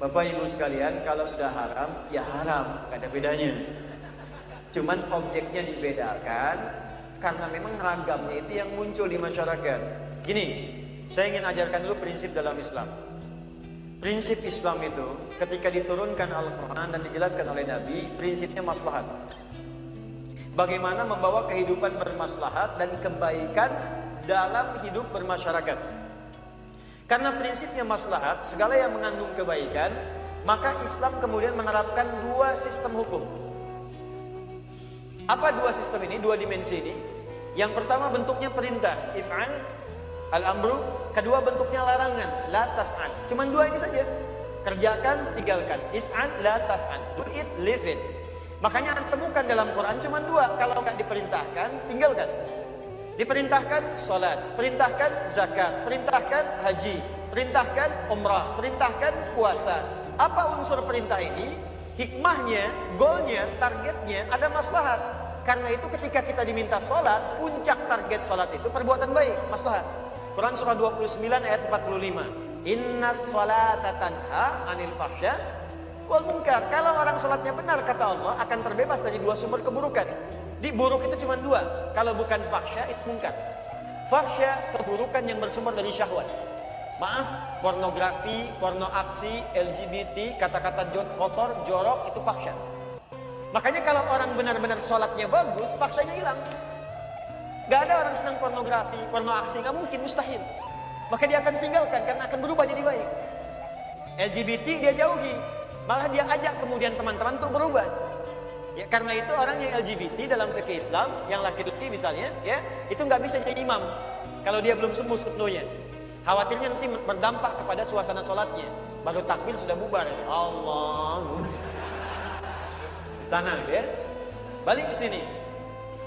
Bapak Ibu sekalian, kalau sudah haram, ya haram, gak ada bedanya. Cuman objeknya dibedakan karena memang ragamnya itu yang muncul di masyarakat. Gini, saya ingin ajarkan dulu prinsip dalam Islam. Prinsip Islam itu ketika diturunkan Al-Quran dan dijelaskan oleh Nabi, prinsipnya maslahat. Bagaimana membawa kehidupan bermaslahat dan kebaikan dalam hidup bermasyarakat. Karena prinsipnya maslahat, segala yang mengandung kebaikan, maka Islam kemudian menerapkan dua sistem hukum. Apa dua sistem ini, dua dimensi ini? Yang pertama bentuknya perintah, if'al, al-amru. Kedua bentuknya larangan, la taf'al. Cuman dua ini saja. Kerjakan, tinggalkan. If'al, la taf'al. Do it, leave it. Makanya temukan dalam Quran cuma dua. Kalau nggak diperintahkan, tinggalkan. Diperintahkan sholat, perintahkan zakat, perintahkan haji, perintahkan umrah, perintahkan puasa. Apa unsur perintah ini? Hikmahnya, goalnya, targetnya ada maslahat. Karena itu ketika kita diminta sholat, puncak target sholat itu perbuatan baik, maslahat. Quran surah 29 ayat 45. Inna sholata tanha anil fahsya wal munkar. Kalau orang sholatnya benar, kata Allah, akan terbebas dari dua sumber keburukan. Di buruk itu cuma dua. Kalau bukan fahsya, itu munkar. Fahsya, keburukan yang bersumber dari syahwat. Maaf, pornografi, porno aksi, LGBT, kata-kata kotor, jorok, itu fahsya. Makanya kalau orang benar-benar sholatnya bagus, fahsyanya hilang. Gak ada orang senang pornografi, porno aksi, gak mungkin, mustahil. Maka dia akan tinggalkan, karena akan berubah jadi baik. LGBT dia jauhi, malah dia ajak kemudian teman-teman untuk berubah. Ya, karena itu orang yang LGBT dalam fikih Islam, yang laki-laki misalnya, ya, itu nggak bisa jadi imam kalau dia belum sembuh sepenuhnya. Khawatirnya nanti berdampak kepada suasana sholatnya. Baru takbir sudah bubar. Allah. Di sana, ya. Balik ke sini.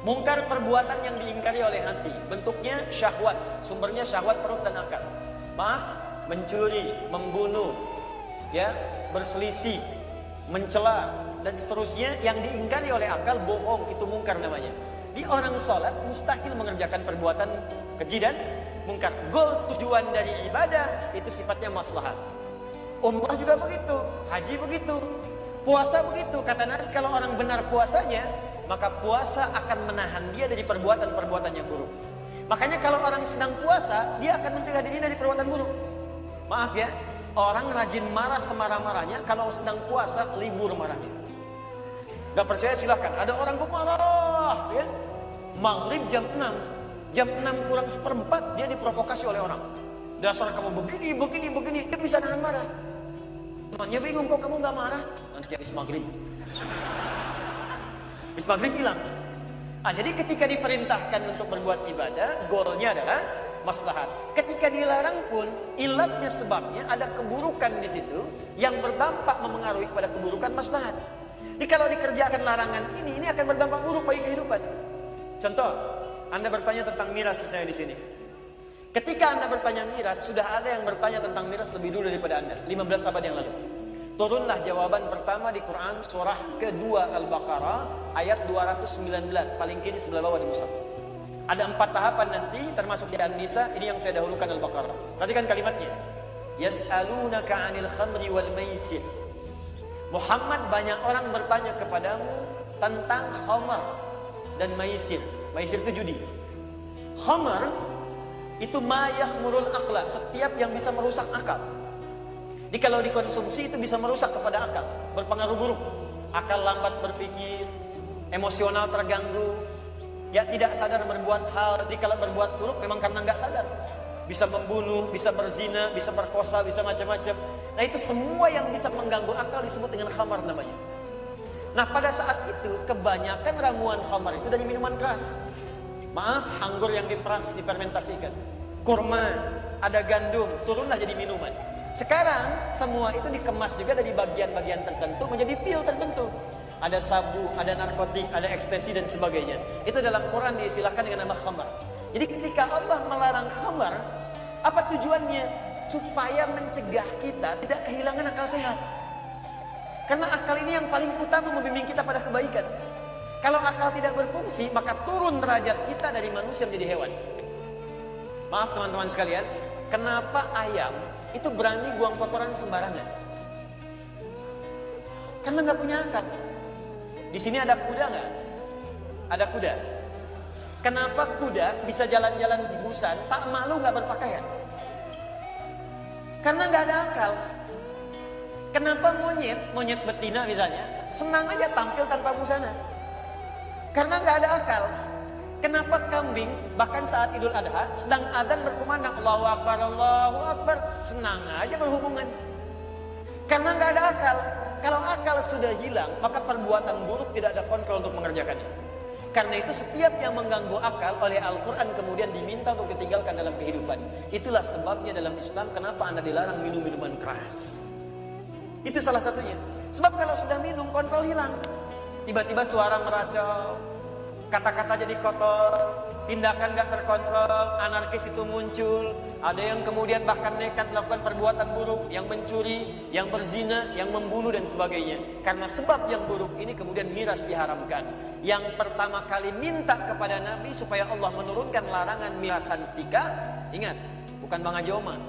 Mungkar perbuatan yang diingkari oleh hati, bentuknya syahwat, sumbernya syahwat perut dan akal. Maaf, mencuri, membunuh, ya, berselisih, mencela, dan seterusnya yang diingkari oleh akal, bohong, itu mungkar namanya. Di orang sholat mustahil mengerjakan perbuatan keji dan mungkar. Goal tujuan dari ibadah itu sifatnya maslahat. Umrah juga begitu, haji begitu, puasa begitu. Kata Nabi, kalau orang benar puasanya, maka puasa akan menahan dia dari perbuatan-perbuatan yang buruk. Makanya kalau orang sedang puasa, dia akan mencegah diri dari perbuatan buruk. Maaf ya, orang rajin marah semarah-marahnya, kalau sedang puasa libur marahnya. Gak percaya silahkan, ada orang pemarah, ya? Maghrib jam 6, jam 6 kurang seperempat dia diprovokasi oleh orang. Dasar kamu begini, dia bisa nahan marah. Temannya bingung, kok kamu gak marah? Nanti habis maghrib. Habis maghrib hilang. Jadi ketika diperintahkan untuk berbuat ibadah, goalnya adalah maslahat. Ketika dilarang pun, ilatnya sebabnya ada keburukan di situ yang berdampak memengaruhi kepada keburukan maslahat. Jadi kalau dikerjakan larangan ini akan berdampak buruk bagi kehidupan. Contoh, Anda bertanya tentang miras misalnya di sini. Ketika Anda bertanya miras, sudah ada yang bertanya tentang miras lebih dulu daripada Anda, 15 abad yang lalu. Turunlah jawaban pertama di Quran surah kedua Al-Baqarah ayat 219, paling kiri sebelah bawah di mushaf. Ada 4 tahapan nanti termasuk di An-Nisa, ini yang saya dahulukan Al-Baqarah. Perhatikan kalimatnya. Yas'alunaka 'anil khamri wal maisir. Muhammad, banyak orang bertanya kepadamu tentang khamar dan maisir. Maisir itu judi. Khamar itu ma yakhmurul aqla, setiap yang bisa merusak akal. Jadi kalau dikonsumsi itu bisa merusak kepada akal, berpengaruh buruk. Akal lambat berpikir, emosional terganggu, ya tidak sadar berbuat hal. Jadi kalau berbuat buruk memang karena nggak sadar. Bisa membunuh, bisa berzina, bisa perkosa, bisa macam-macam. Nah itu semua yang bisa mengganggu akal disebut dengan khamar namanya. Nah pada saat itu kebanyakan ramuan khamar itu dari minuman keras. Maaf, anggur yang diperas, difermentasikan. Kurma, ada gandum, turunlah jadi minuman. Sekarang semua itu dikemas juga dari bagian-bagian tertentu menjadi pil tertentu. Ada sabu, ada narkotik, ada ekstasi dan sebagainya. Itu dalam Quran diistilahkan dengan nama khamar. Jadi ketika Allah melarang khamar, apa tujuannya? Supaya mencegah kita tidak kehilangan akal sehat. Karena akal ini yang paling utama membimbing kita pada kebaikan. Kalau akal tidak berfungsi, maka turun derajat kita dari manusia menjadi hewan. Maaf teman-teman sekalian, kenapa ayam itu berani buang kotoran sembarangan? Karena nggak punya akal. Di sini ada kuda nggak? Ada kuda. Kenapa kuda bisa jalan-jalan di busan, tak malu nggak berpakaian? Karena nggak ada akal. Kenapa monyet betina misalnya, senang aja tampil tanpa busana? Karena nggak ada akal. Kenapa kambing bahkan saat Idul Adha sedang adzan berkumandang Allahu Akbar, Allahu Akbar, senang aja berhubungan? Karena nggak ada akal. Kalau akal sudah hilang, maka perbuatan buruk tidak ada kontrol untuk mengerjakannya. Karena itu setiap yang mengganggu akal oleh Al-Quran kemudian diminta untuk ditinggalkan dalam kehidupan. Itulah sebabnya dalam Islam kenapa Anda dilarang minum minuman keras. Itu salah satunya. Sebab kalau sudah minum, kontrol hilang. Tiba-tiba suara meracau, kata-kata jadi kotor, tindakan gak terkontrol, anarkis itu muncul. Ada yang kemudian bahkan nekat melakukan perbuatan buruk, yang mencuri, yang berzina, yang membunuh dan sebagainya. Karena sebab yang buruk ini kemudian miras diharamkan. Yang pertama kali minta kepada Nabi supaya Allah menurunkan larangan mirasan tika, ingat, bukan Bang Haji Omar.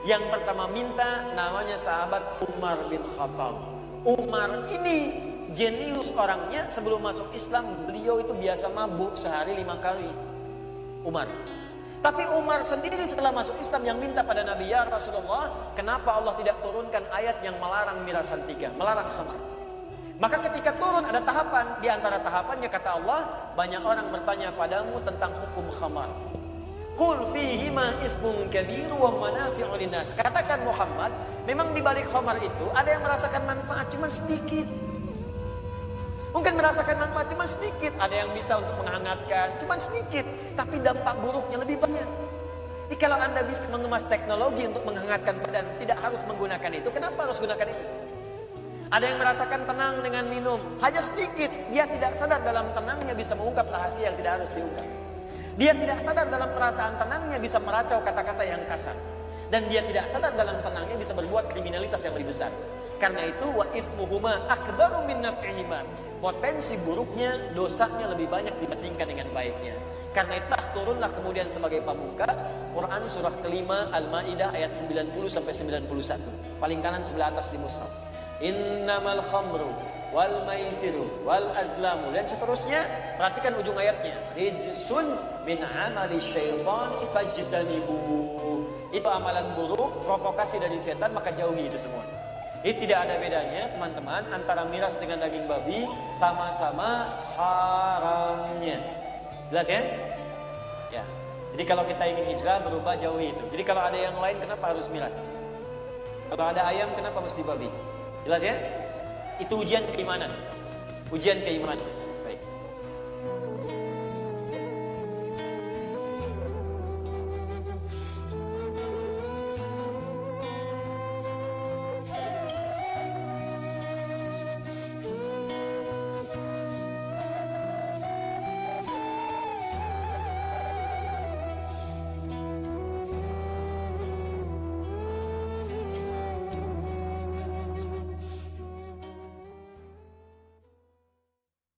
Yang pertama minta namanya sahabat Umar bin Khattab. Umar ini jenius orangnya, sebelum masuk Islam beliau itu biasa mabuk sehari 5 kali. Umar. Tapi Umar sendiri setelah masuk Islam yang minta pada Nabi, ya Rasulullah, kenapa Allah tidak turunkan ayat yang melarang mirasan tiga, melarang khamar? Maka ketika turun ada tahapan, di antara tahapannya kata Allah, banyak orang bertanya padamu tentang hukum khamar. Qul fihima ithmun kabir wa manafi'u linnas. Katakan Muhammad, memang di balik khamar itu ada yang merasakan manfaat cuma sedikit. Mungkin merasakan manfaat cuma sedikit, ada yang bisa untuk menghangatkan cuma sedikit, tapi dampak buruknya lebih banyak. Jadi kalau Anda bisa mengemas teknologi untuk menghangatkan badan, tidak harus menggunakan itu, kenapa harus gunakan itu? Ada yang merasakan tenang dengan minum, hanya sedikit, dia tidak sadar dalam tenangnya bisa mengungkap rahasia yang tidak harus diungkap. Dia tidak sadar dalam perasaan tenangnya bisa meracau kata-kata yang kasar. Dan dia tidak sadar dalam tenangnya bisa berbuat kriminalitas yang lebih besar. Karena itu wa ithmuhuma akbaru min naf'ihima. Potensi buruknya, dosanya lebih banyak dibandingkan dengan baiknya. Karena itulah turunlah kemudian sebagai pamungkas Quran surah kelima Al-Maidah ayat 90 sampai 91. Paling kanan sebelah atas di mushaf. Innamal khamru wal maisiru wal azlamu dan seterusnya. Perhatikan ujung ayatnya. Rijsun min amali syaitani fajtanibu. Itu amalan buruk, provokasi dari setan, maka jauhi itu semua. Ini tidak ada bedanya teman-teman antara miras dengan daging babi, sama-sama haramnya. Jelas ya? Ya. Jadi kalau kita ingin hijrah berubah, jauhi itu. Jadi kalau ada yang lain kenapa harus miras? Kalau ada ayam kenapa mesti babi? Jelas ya? Itu ujian keimanan. Ujian keimanan.